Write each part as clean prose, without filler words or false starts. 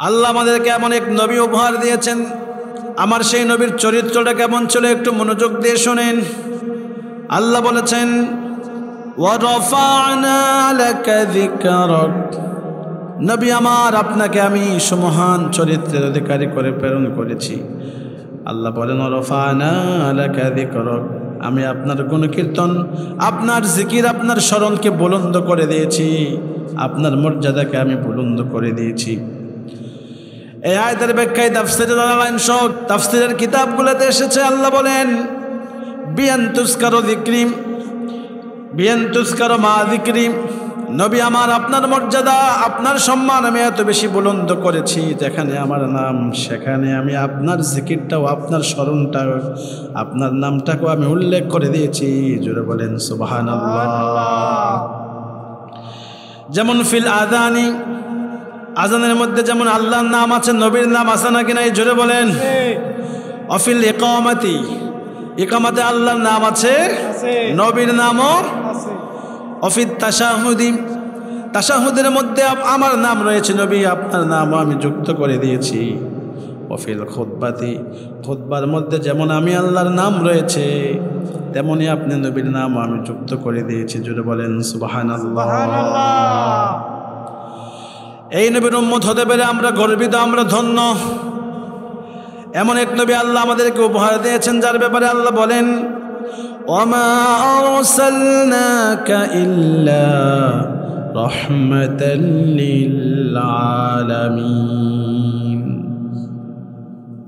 আল্লাহ আমাদেরকে এমন এক নবী উপহার দিয়েছেন। আমার সেই নবীর চরিত্রটা কেমন ছিল একটু মনোযোগ দিয়ে শোনেন। আল্লাহ বলেছেন, ওয়ারাফা'না লাকা যিকরাক, নবী আমার আপনাকে আমি সুমহান চরিত্রের অধিকারী করে প্রেরণ করেছি। আল্লাহ বলেন, ওয়ারাফা'না লাকা যিকরাক, আমি আপনার গুণকীর্তন, আপনার জিকির, আপনার স্মরণকে বুলন্দ করে দিয়েছি, আপনার মর্যাদাকে আমি বুলন্দ করে দিয়েছি। এই আয়াতের ব্যাখ্যায় তাফসীরের লাইন সহ তাফসীরের কিতাবগুলোতে এসেছে। আল্লাহ বলেন, বিয়ান তুযকারু যিকরি, বিয়ান তুযকারু মা যিকরি, নবী আমার আপনার মর্যাদা, আপনার সম্মান আমি এত বেশি বুলন্দ করেছি, যেখানে আমার নাম সেখানে আমি আপনার জিকিরটাও, আপনার স্মরণটাও, আপনার নামটাকেও আমি উল্লেখ করে দিয়েছি। জোরে বলেন সুবহানাল্লাহ। যেমন ফিল আযানি, আজানের মধ্যে যেমন আল্লাহর নাম আছে, নবীর নাম আছে নাকি নাই? জোরে বলেন। অফিল ইকামাতি, ইকামাতে আল্লাহর নাম আছে, নবীর নামও আছে। অফিল তাশাহুদি, তাশাহুদের মধ্যে আমার নাম রয়েছে, নবী আপনার নামও আমি যুক্ত করে দিয়েছি। অফিল খুতবাতি, খুতবার মধ্যে যেমন আমি আল্লাহর নাম রয়েছে, তেমনি আপনি নবীর নামও আমি যুক্ত করে দিয়েছি। জোরে বলেন সুবহানাল্লাহ। এই নবীর উম্মত হতে পেরে আমরা গর্বিত, আমরা ধন্য। এমন এক নবী আল্লাহ আমাদেরকে উপহার দিয়েছেন, যার ব্যাপারে আল্লাহ বলেন, ওয়ামা আরসালনাকা ইল্লা রাহমাতাল লিল আলামিন।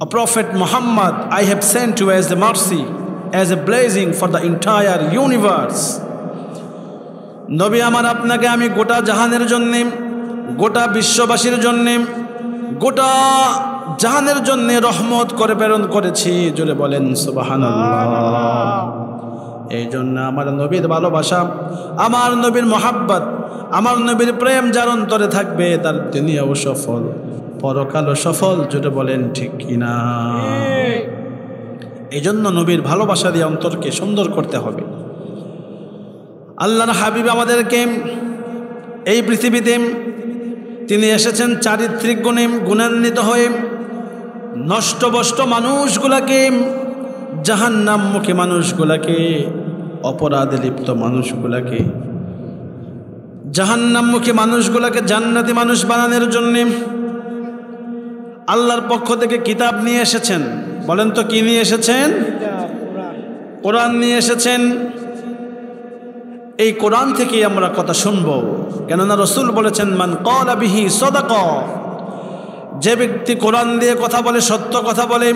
A prophet Muhammad I have sent you as a mercy, as a blessing for the entire universe. নবী আমার আপনাকে আমি গোটা জাহানের জন্য, গোটা বিশ্ববাসীর জন্যে, গোটা জাহানের জন্যে রহমত করে প্রেরণ করেছি। জোরে বলেন সুবহানাল্লাহ। এই জন্য আমার নবীর ভালোবাসা, আমার নবীর মোহাব্বত, আমার নবীর প্রেম যার অন্তরে থাকবে, তার দুনিয়াও সফল, পরকালও সফল। জোরে বলেন ঠিক কিনা? এই জন্য নবীর ভালোবাসা দিয়ে অন্তরকে সুন্দর করতে হবে। আল্লাহর হাবিব আমাদেরকে এই পৃথিবীতে তিনি এসেছেন চারিত্রিক গুণে গুণান্বিত হয়ে নষ্টভ্রষ্ট মানুষগুলাকে, জাহান্নামমুখী মানুষগুলাকে, অপরাধে লিপ্ত মানুষগুলাকে, জাহান্নামমুখী মানুষগুলাকে জান্নাতি মানুষ বানানোর জন্যে আল্লাহর পক্ষ থেকে কিতাব নিয়ে এসেছেন। বলেন তো কি নিয়ে এসেছেন? কোরআন নিয়ে এসেছেন। এই কোরআন থেকেই আমরা কথা শুনবো, কেননা রাসূল বলেছেন, মান ক্বালা বিহি সাদাকা, যে ব্যক্তি কোরআন দিয়ে কথা বলে সত্য কথা বলে।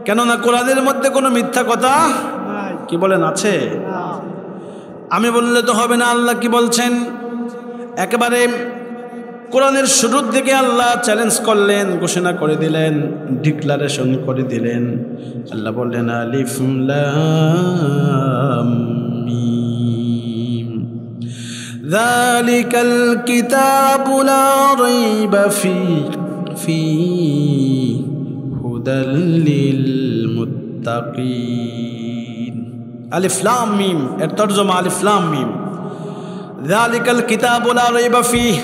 কেননা কোরআনের মধ্যে কোনো মিথ্যা কথা কি বলেন আছে? আমি বললে তো হবে না। আল্লাহ কি বলছেন? একেবারে কোরআনের শুরুর দিকে আল্লাহ চ্যালেঞ্জ করলেন, ঘোষণা করে দিলেন, ডিক্লারেশন করে দিলেন। আল্লাহ বললেন, আলিফ লাম মিম, যালিকাল কিতাবু লা রাইবা ফীহি হুদাল লিল মুত্তাকিন। আলিফ লাম মিম এর তরজমা আলিফ লাম মিম, যালিকাল কিতাবু লা রাইবা ফীহি।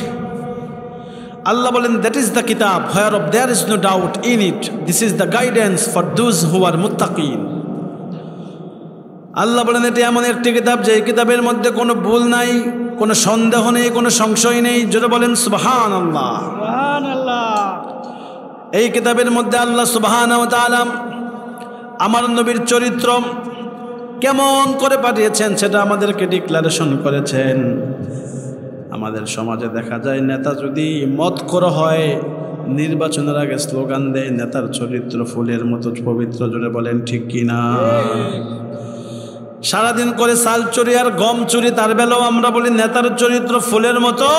Allah বলেন, that is the kitab whereof there is no doubt in it. This is the guidance for those who are muttaqin. আল্লাহ বলেন, এটি এমন একটি কিতাব যে কিতাবের মধ্যে কোনো ভুল নাই, কোনো সন্দেহ নেই, কোনো সংশয় নেই। জোরে বলেন সুবহানাল্লাহ। সুবহানাল্লাহ। এই কিতাবের মধ্যে আল্লাহ সুবহানাহু ওয়া তাআলা আমার নবীর চরিত্র কেমন করে পাঠিয়েছেন সেটা আমাদেরকে ডিক্লারেশন করেছেন। আমাদের সমাজে দেখা যায়, নেতা যদি মদখোর হয়, নির্বাচনের আগে স্লোগান দেয়, নেতার চরিত্র ফুলের মতো পবিত্র। জোরে বলেন ঠিক কিনা? সারাদিন করে চাল চুরি আর গম চুরি, তার বেলাও আমরা বলি নেতার চরিত্র ফুলের মতো।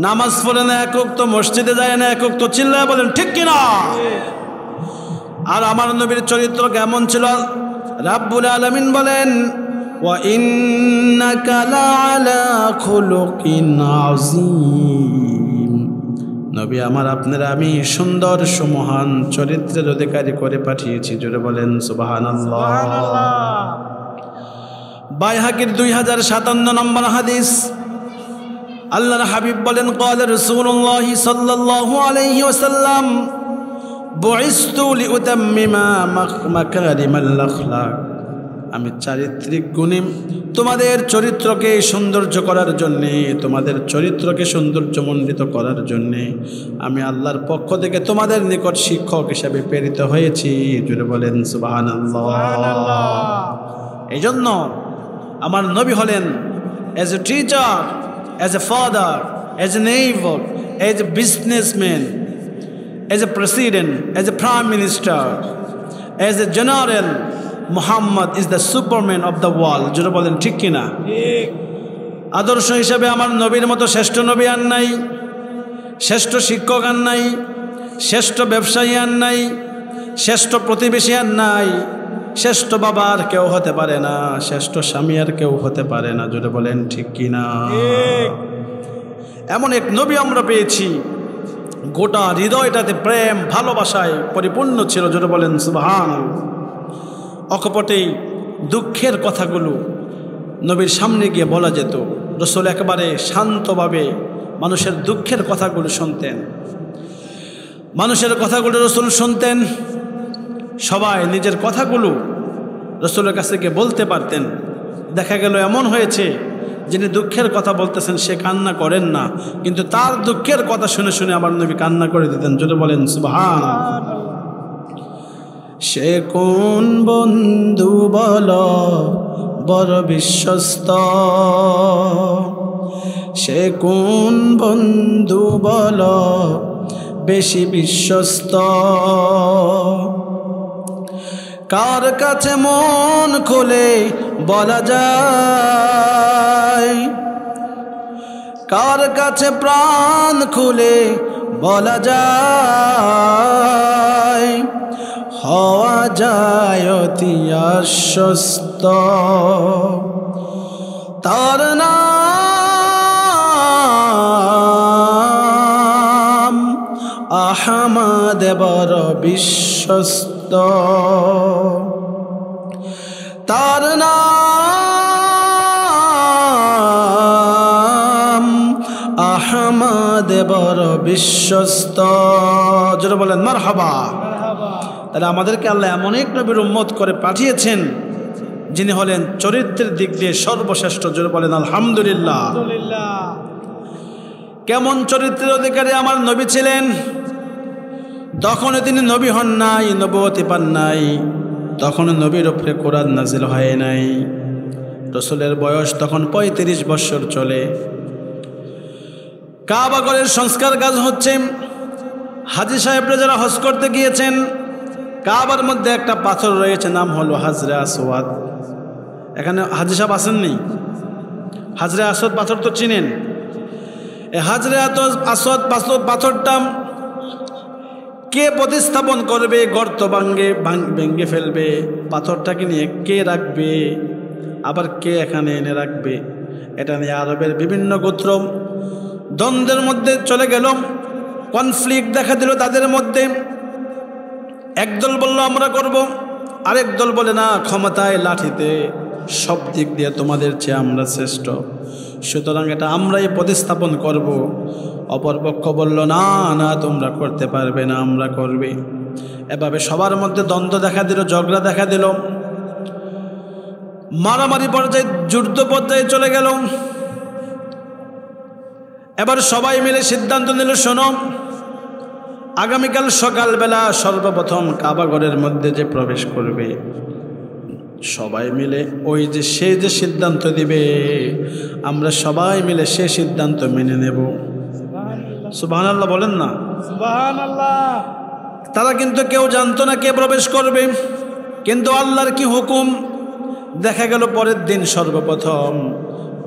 নামাজ পড়ে না একক, তো মসজিদে যায় না একক, তো চিল্লায় বলেন ঠিক কিনা? আর আমার নবীর চরিত্র কেমন ছিল? রাব্বুল আলামিন বলেন, ওয়া ইন্নাকা লাআলা খুলুকিন আযীম। নবী আমার আপনারা আমি সুন্দর সুমহান চরিত্রের অধিকারী করে পাঠিয়েছি। জোরে বলেন সুবহানাল্লাহ। বাইহাকির 2057 নম্বর হাদিস, আল্লাহর হাবিব বলেন ক্বালা রাসূলুল্লাহ সাল্লাল্লাহু আলাইহি ওয়াসাল্লাম বুইসতু লিউতাম্মিমা মাকারিমাল আখলাক, আমি চারিত্রিক গুণে তোমাদের চরিত্রকে সৌন্দর্য করার জন্যে, তোমাদের চরিত্রকে সৌন্দর্যমণ্ডিত করার জন্যে আমি আল্লাহর পক্ষ থেকে তোমাদের নিকট শিক্ষক হিসেবে প্রেরিত হয়েছি। জুড়ে বলেন সুবহানাল্লাহ। এই জন্য আমার নবী হলেন as a teacher, as a father, as a neighbour, as a businessman, as a president, as a prime minister, as a general, Muhammad is the superman of the world. জোরে বলেন ঠিক কিনা? আদর্শ হিসাবে আমার নবীর মতো শ্রেষ্ঠ নবী আর নাই, শ্রেষ্ঠ শিক্ষক আর নাই, শ্রেষ্ঠ ব্যবসায়ী আর নাই, শ্রেষ্ঠ প্রতিবেশী আর নাই, শ্রেষ্ঠ বাবা আর কেউ হতে পারে না, শ্রেষ্ঠ স্বামী আর কেউ হতে পারে না। জোরে বলেন ঠিক কিনা? এমন এক নবী আমরা পেয়েছি গোটা হৃদয়টাতে প্রেম ভালোবাসায় পরিপূর্ণ ছিল। জোরে বলেন সুবহানাল্লাহ। অকপটেই দুঃখের কথাগুলো নবীর সামনে গিয়ে বলা যেত। রাসূল একেবারে শান্তভাবে মানুষের দুঃখের কথাগুলো শুনতেন, মানুষের কথাগুলো রাসূল শুনতেন। সবাই নিজের কথাগুলো রাসূলের কাছে গিয়ে বলতে পারতেন। দেখা গেল এমন হয়েছে যিনি দুঃখের কথা বলতেছেন সে কান্না করেন না, কিন্তু তার দুঃখের কথা শুনে শুনে আমার নবী কান্না করে দিতেন। যদি বলেন সুবহানাল্লাহ। সে কোন বন্ধু বলো বড় বিশ্বস্ত, সে কোন বন্ধু বলো বেশি বিশ্বস্ত, কার কাছে মন খুলে বলা যায়, কার কাছে প্রাণ খুলে বলা যায়, হওয়া যায় অতি আশ্বস্ত, তার নাম আহমদ বড় বিশ্বস্ত, তার নাম আহমদ বড় বিশ্বস্ত। যারা বলেন মারহাবা। তাহলে আমাদেরকে আল্লাহ এমন এক নবীর উম্মত করে পাঠিয়েছেন যিনি হলেন চরিত্রের দিক দিয়ে সর্বশ্রেষ্ঠ। যারা বলেন আলহামদুলিল্লাহ। কেমন চরিত্রের অধিকারী আমার নবী ছিলেন? তখনও তিনি নবী হন নাই, নবুয়তি পান নাই, তখনও নবীর উপরে কোরআন নাজিল হয় নাই। রাসূলের বয়স তখন 35 বছর চলে। কাবা ঘরের সংস্কার কাজ হচ্ছে। হাজী সাহেবরা যারা হজ করতে গিয়েছেন, কাবার মধ্যে একটা পাথর রয়েছে, নাম হলো হাজরে আসওয়াদ। এখানে হাজী সাহেব আসেননি? হাজরে আসওয়াদ পাথর তো চিনেন। এই হাজরে আসওয়াদ পাথরটা কে প্রতিস্থাপন করবে? গর্ত ভেঙে ফেলবে, পাথরটাকে নিয়ে কে রাখবে, আবার কে এখানে এনে রাখবে? এটা নিয়ে আরবের বিভিন্ন গোত্র দ্বন্দ্বের মধ্যে চলে গেল, কনফ্লিক্ট দেখা দিল তাদের মধ্যে। একদল বলল আমরা করব, আরেক দল বলে না, ক্ষমতায় লাঠিতে সব দিক দিয়ে তোমাদের চেয়ে আমরা শ্রেষ্ঠ, সুতরাং এটা আমরাই প্রতিস্থাপন করব। অপরপক্ষ বলল না না, তোমরা করতে পারবে না, আমরা করবে। এভাবে সবার মধ্যে দ্বন্দ্ব দেখা দিল, ঝগড়া দেখা দিল, মারামারি পর্যায়ে, যুদ্ধ পর্যায়ে চলে গেল। এবার সবাই মিলে সিদ্ধান্ত নিল, শোনো, আগামীকাল সকালবেলা সর্বপ্রথম কাবা ঘরের মধ্যে যে প্রবেশ করবে, সবাই মিলে ওই যে সে যে সিদ্ধান্ত দিবে আমরা সবাই মিলে সে সিদ্ধান্ত মেনে নেব। সুবহানাল্লাহ বলেন না? সুবহানাল্লাহ। তারা কিন্তু কেউ জানতো না কে প্রবেশ করবে, কিন্তু আল্লাহর কি হুকুম। দেখা গেল পরের দিন সর্বপ্রথম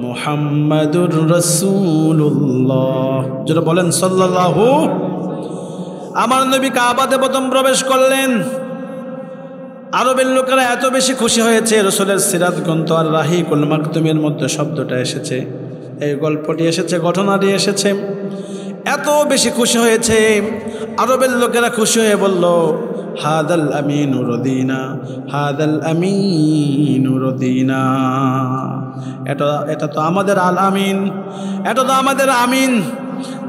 মুহাম্মাদুর রাসূলুল্লাহ, যেটা বলেন সাল্লাল্লাহু, আমার নবী কাবাতে প্রথম প্রবেশ করলেন। আরবের লোকেরা এত বেশি খুশি হয়েছে, রাসূলের সিরাত গ্রন্থ আর রাহিকুল মাকতুমের মধ্যে শব্দটা এসেছে, এই গল্পটি এসেছে, ঘটনাটি এসেছে। এত বেশি খুশি হয়েছে, আরবের লোকেরা খুশি হয়ে বলল, হাদাল আমিনু রদিনা, হাদাল আমিনু রদিনা। এটা তো আমাদের আল আমিন, এটা তো আমাদের আমিন,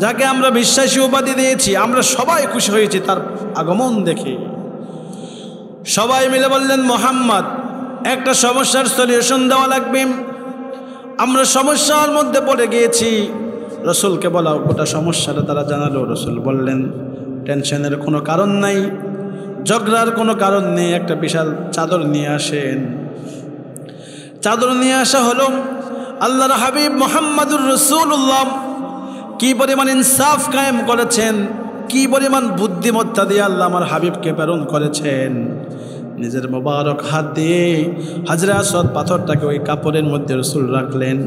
যাকে আমরা বিশ্বাসী উপাধি দিয়েছি। আমরা সবাই খুশি হয়েছি তার আগমন দেখে। সবাই মিলে বললেন, মুহাম্মদ, একটা সমস্যার সলিউশন দেওয়া লাগবে, আমরা সমস্যার মধ্যে পড়ে গিয়েছি। রসুলকে বলা, গোটা সমস্যাটা তারা জানালো। রসুল বললেন, টেনশনের কোনো কারণ নাই, ঝগড়ার কোনো কারণ নেই, একটা বিশাল চাদর নিয়ে আসেন। চাদর নিয়ে আসা হলো। আল্লাহর হাবিব মুহাম্মাদুর রাসূলুল্লাহ কি পরিমাণ ইনসাফ কায়েম করেছেন, কি পরিমাণ বুদ্ধিমত্তা দিয়ে আল্লাহ আমার হাবিবকে প্রেরণ করেছেন। নিজের মোবারক হাত দিয়ে হাজরে আসওয়াদ পাথরটাকে ওই কাপড়ের মধ্যে রসুল রাখলেন,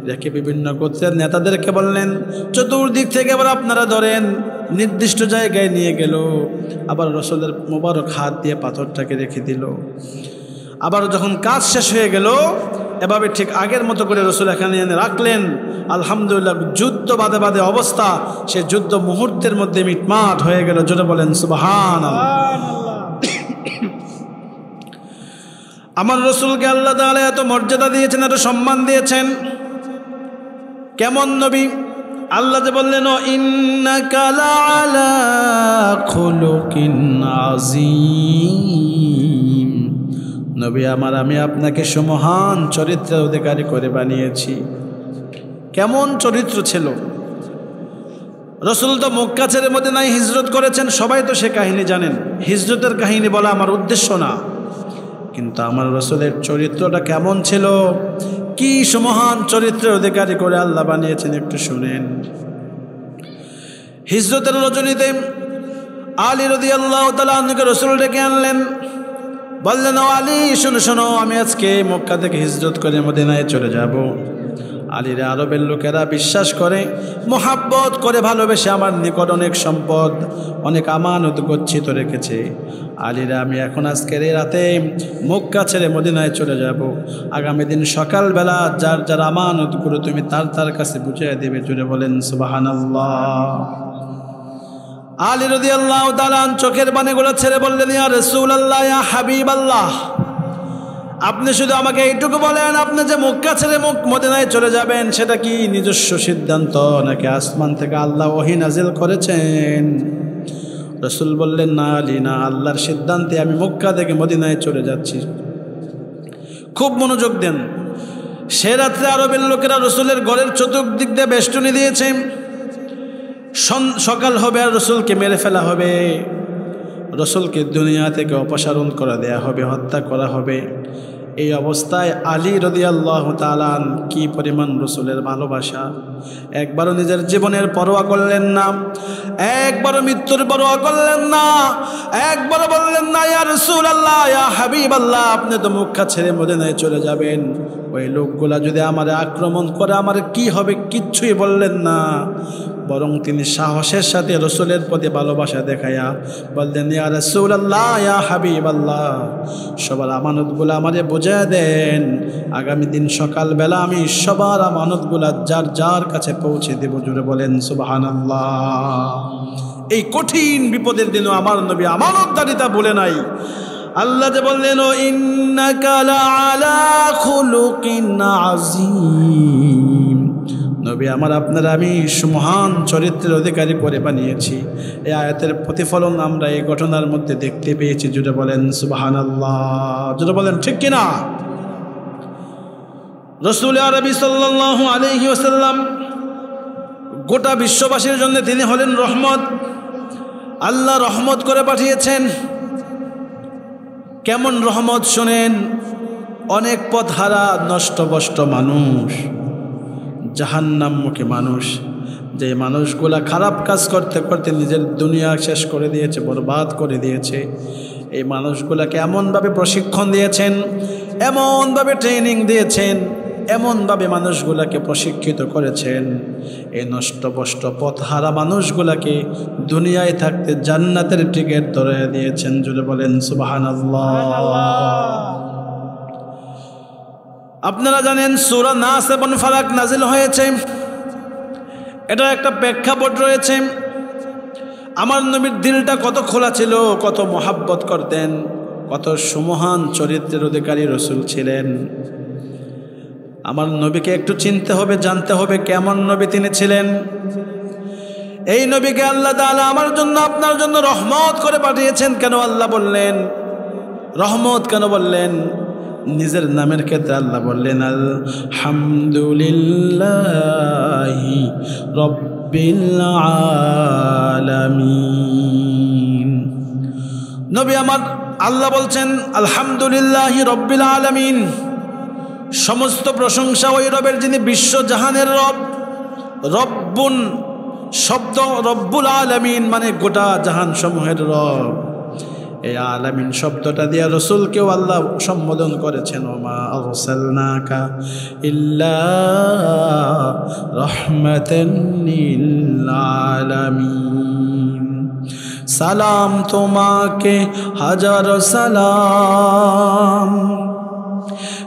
রেখে বিভিন্ন গোত্রের নেতাদেরকে বললেন, চতুর্দিক থেকে এবার আপনারা ধরেন। নির্দিষ্ট জায়গায় নিয়ে গেল, আবার রসুলের মোবারক হাত দিয়ে পাথরটাকে রেখে দিল। আবার যখন কাজ শেষ হয়ে গেল, এভাবে ঠিক আগের মতো করে রসুল এখানে এনে রাখলেন। আলহামদুলিল্লাহ, যুদ্ধ বাদে বাদে অবস্থা, সে যুদ্ধ মুহূর্তের মধ্যে মিটমাট হয়ে গেল। জোরে বলেন সুবহানাল্লাহ। আমার রসুলকে আল্লাহ তাআলা এত মর্যাদা দিয়েছেন, এত সম্মান দিয়েছেন। কেমন নবী! আল্লাহ যে বললেন, ইন্নাকা লাআলা খুলুকিন আযীম। নবী আমার, আমি আপনাকে সুমহান চরিত্রের অধিকারী করে বানিয়েছি। কেমন চরিত্র ছিল! রসুল তো মক্কা ছেড়ে মদিনায় হিজরত করেছেন, সবাই তো সে কাহিনী জানেন। হিজরতের কাহিনী বলা আমার উদ্দেশ্য না, কিন্তু আমার রসুলের চরিত্রটা কেমন ছিল, কি সুমহান চরিত্রের অধিকারী করে আল্লাহ বানিয়েছেন, একটু শুনেন। হিজরতের রজনীতে আলী রাদিয়াল্লাহু তাআলা আনহুকে রসুল ডেকে আনলেন, বললেন, ও আলী, শোনো শোনো, আমি আজকে মক্কা থেকে হিজরত করে মদিনায় চলে যাব। আলীরে আরবের লোকেরা বিশ্বাস করে, মোহাব্বত করে, ভালোবেসে আমার নিকট অনেক সম্পদ, অনেক আমানত গচ্ছিত রেখেছে। আলীরা, আমি এখন আজকের এই রাতে মক্কা ছেড়ে মদিনায় চলে যাব। আগামী দিন সকালবেলা যার যার আমানতগুলো তুমি তার কাছে বুঝিয়ে দেবে। জুড়ে বলেন সুবহানাল্লাহ। আলী রাদিয়াল্লাহু তাআলা চোখের পানিগুলো ছেড়ে বললেন, ইয়া রাসূলুল্লাহ, ইয়া হাবিবাল্লাহ, আপনি শুধু আমাকে এইটুকু বলেন, আপনি যে মক্কা ছেড়ে মদিনায় চলে যাবেন, সেটা কি নিজস্ব সিদ্ধান্ত নাকি আসমান থেকে আল্লাহ ওহী নাজিল করেছেন? রসুল বললেন, না আলী, না, আল্লাহর সিদ্ধান্তে আমি মক্কা থেকে মদিনায় চলে যাচ্ছি। খুব মনোযোগ দেন। সে রাত্রে আরবের লোকেরা রসুলের ঘরের চতুর্দিক দিয়ে বেষ্টনী দিয়েছে। সকাল হবে আর রসুলকে মেরে ফেলা হবে, রসুলকে দুনিয়া থেকে অপসারণ করে দেয়া হবে, হত্যা করা হবে। এই অবস্থায় আলী রাদিয়াল্লাহু তাআলা কি পরিমাণ রসুলের ভালোবাসা! একবারও নিজের জীবনের পরোয়া করলেন না, একবারও মৃত্যুর পরোয়া করলেন না, একবারও বললেন না, ইয়া রাসূলুল্লাহ, ইয়া হাবিবাল্লাহ, আপনি তো মক্কা ছেড়ে মদিনায় চলে যাবেন, ওই লোকগুলা যদি আমারে আক্রমণ করে আমার কি হবে, কিচ্ছুই বললেন না। বরং তিনি সাহসের সাথে রসুলের প্রতি ভালোবাসা দেখাইয়া বললেন, ইয়া রাসূলুল্লাহ, ইয়া হাবিবাল্লাহ, সবার আমানতগুলো আমারে বুঝিয়ে দেন। আগামী দিন সকালবেলা আমি সবার আমানতগুলা যার যার কাছে পৌঁছে দেব। জুড়ে বলেন সুবহানাল্লাহ। এই কঠিন বিপদের দিনও আমার নবী আমানতদারিতা বলে নাই। আল্লাহ যে বললেন, ইন্নাকা লাআলা খুলুকিন আযীম। নবী আমার, আপনারা আমি সুমহান চরিত্রের অধিকারী করে বানিয়েছি। এই আয়াতের প্রতিফলন আমরা এই ঘটনার মধ্যে দেখতে পেয়েছি। জুড়ে বলেন সুবহানাল্লাহ। জুড়ে বলেন ঠিক কিনা? রাসূল আরবি সাল্লাল্লাহু আলাইহি ওয়াসাল্লাম গোটা বিশ্ববাসীর জন্য তিনি হলেন রহমত। আল্লাহ রহমত করে পাঠিয়েছেন। কেমন রহমত শোনেন। অনেক পথহারা নষ্টভ্রষ্ট মানুষ, জাহান্নামমুখী মানুষ, যে মানুষগুলা খারাপ কাজ করতে করতে নিজের দুনিয়া শেষ করে দিয়েছে, বরবাদ করে দিয়েছে, এই মানুষগুলাকে এমনভাবে প্রশিক্ষণ দিয়েছেন, এমনভাবে ট্রেনিং দিয়েছেন, এমনভাবে মানুষগুলাকে প্রশিক্ষিত করেছেন, এই নষ্টভ্রষ্ট পথহারা মানুষগুলাকে দুনিয়ায় থাকতে জান্নাতের টিকিট ধরে দিয়েছেন। জুড়ে বলেন সুবহানাল্লাহ। আপনারা জানেন সূরা নাস এবং ফালাক নাজিল হয়েছে, এটা একটা প্রেক্ষাপট রয়েছে। আমার নবীর দিলটা কত খোলা ছিল, কত মহাব্বত করতেন, কত সুমহান চরিত্রের অধিকারী রসুল ছিলেন। আমার নবীকে একটু চিনতে হবে, জানতে হবে কেমন নবী তিনি ছিলেন। এই নবীকে আল্লাহ তাআলা আমার জন্য আপনার জন্য রহমত করে পাঠিয়েছেন। কেন আল্লাহ বললেন রহমত? কেন বললেন? নিজের নামের ক্ষেত্রে আল্লাহ বললেন আলহামদুলিল্লাহি রাব্বিল আলামিন। নবী আমার আল্লাহ বলছেন আলহামদুলিল্লাহি রাব্বিল আলামিন, সমস্ত প্রশংসা ওই রবের যিনি বিশ্বজাহানের রব। রব্বুন শব্দ, রব্বুল আলামিন মানে গোটা জাহান সমূহের রব। এই আলামিন শব্দটা দিয়ে রসুলকেও আল্লাহ সম্বোধন করেছেন ওমা আরসালনাকা ইল্লা রাহমাতান লিল আলামিন। সালাম তোমাকে হাজার সালাম,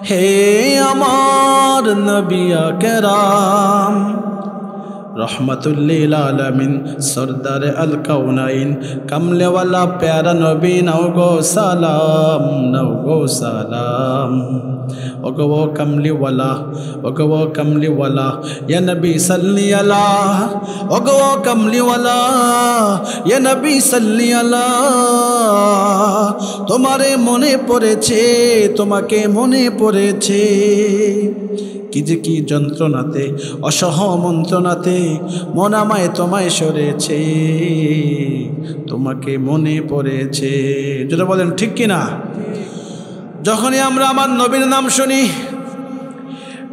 হে আমার নবী আকরাম। রহমাতুল্লিল আলামিন সরদার আল কাউনাইন কামলেওয়ালা প্যারা নবী, নাও গো সালাম, নাও গো সালাম। ওগো কামলিওয়ালা, ওগো কামলিওয়ালা ইয়া নবী সাল্লি আলা, ওগো কামলিওয়ালা ইয়া নবী সাল্লি আলা। তোমারে মনে পড়েছে, তোমাকে মনে পড়েছে, কি যে কি যন্ত্রণাতে অসহ মন্ত্রণাতে মন আমায় তোমায় সরেছে, তোমাকে মনে পড়েছে। যেটা বলেন ঠিক কিনা? যখনই আমরা আমার নবীর নাম শুনি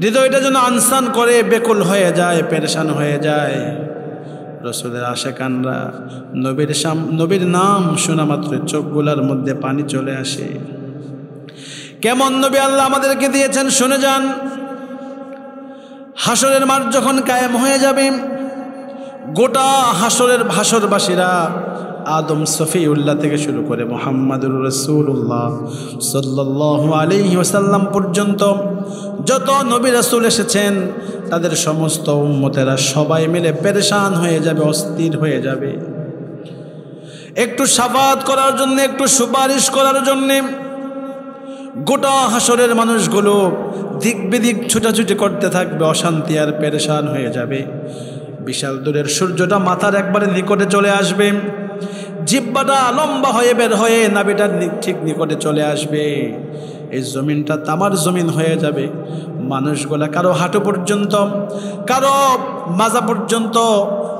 হৃদয়টা যেন আনসান করে, বেকুল হয়ে যায়, পেরেশান হয়ে যায়। রসুলের আশেকানরা নবীর নাম শোনা মাত্র চোখগুলার মধ্যে পানি চলে আসে। কেমন নবী আল্লাহ আমাদেরকে দিয়েছেন শুনে যান। হাসরের মাঠ যখন কায়েম হয়ে যাবে, গোটা হাসরের ভাসরবাসীরা আদম সফিউল্লাহ থেকে শুরু করে মুহাম্মাদুর রাসূলুল্লাহ সাল্লাল্লাহু আলাইহি ওয়াসাল্লাম পর্যন্ত যত নবী রাসূল এসেছেন তাদের সমস্ত উম্মতেরা সবাই মিলে পেরেশান হয়ে যাবে, অস্থির হয়ে যাবে। একটু শাফাআত করার জন্য, একটু সুপারিশ করার জন্য গোটা হাসরের মানুষগুলো দিক বিদিক ছুটাছুটি করতে থাকবে, অশান্তি আর পেরেশান হয়ে যাবে। বিশাল দূরের সূর্যটা মাথার একবারে নিকটে চলে আসবে, জিহ্বাটা লম্বা হয়ে বের হয়ে নাভিটার ঠিক নিকটে চলে আসবে। এই জমিনটা তামার জমিন হয়ে যাবে। মানুষগুলা কারো হাঁটু পর্যন্ত, কারো মাজা পর্যন্ত,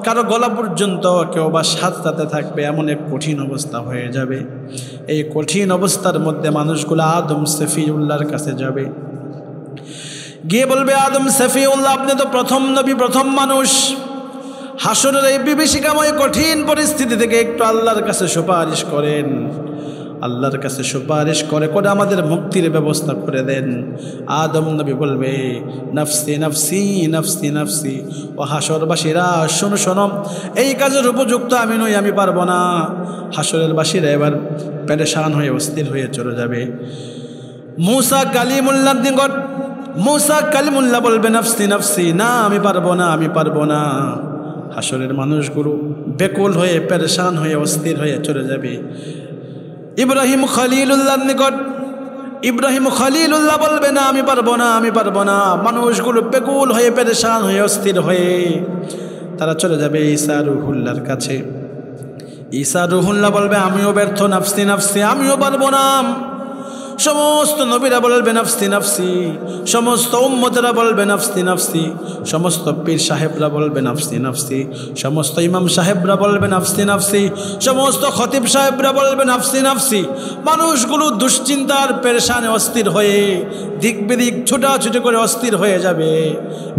কারো গলা পর্যন্ত, কেউ বা সাতটাতে থাকবে, এমন এক কঠিন অবস্থা হয়ে যাবে। এই কঠিন অবস্থার মধ্যে মানুষগুলো আদম সফিউল্লাহর কাছে যাবে, গিয়ে বলবে আদম সফিউল্লাহ, আপনি তো প্রথম নবী, প্রথম মানুষ। হাসরের এই বিভীষিকাময় কঠিন পরিস্থিতি থেকে একটু আল্লাহর কাছে সুপারিশ করেন, আল্লাহর কাছে সুপারিশ করে করে আমাদের মুক্তির ব্যবস্থা করে দেন। আদম নবী বলবে নফসি নফসি নফসি নফসি। ও হাসরবাসীরা শোনো শোনো, এই কাজের উপযুক্ত আমি নই, আমি পারবো না। হাসরের বাসীরা এবার পেরেশান হয়ে অস্থির হয়ে চলে যাবে। মুসা কালিমুল্লাহর নিকট মুসা কালিমুল্লাহ বলবে নফসি নফসি, না আমি পারবো না, আমি পারবো না। হাসরের মানুষগুলো বেকুল হয়ে পেরেশান হয়ে অস্থির হয়ে চলে যাবে। ইব্রাহিম খলিলুল্লাহর নিকট ইব্রাহিম খলিলুল্লাহ বলবে না আমি পারবো না, আমি পারবো না। মানুষগুলো বেকুল হয়ে পেরেশান হয়ে অস্থির হয়ে তারা চলে যাবে ঈসা রুহুল্লাহর কাছে। ঈসা রুহুল্লাহ বলবে আমিও ব্যর্থ, নফসি নফসি, আমিও পারবো না। সমস্ত নবীরা বলবে নফসি নফসি, সমস্ত উম্মতেরা বলবে নফসি নফসি, সমস্ত পীর সাহেবরা বলবে নফসি নফসি, সমস্ত ইমাম সাহেবরা বলবে নফসি নফসি, সমস্ত খতিব সাহেবরা বলবে নফসি নফসি। মানুষগুলো দুশ্চিন্তার পেরেশানে অস্থির হয়ে দিক বিদিক ছুটাছুটি করে অস্থির হয়ে যাবে।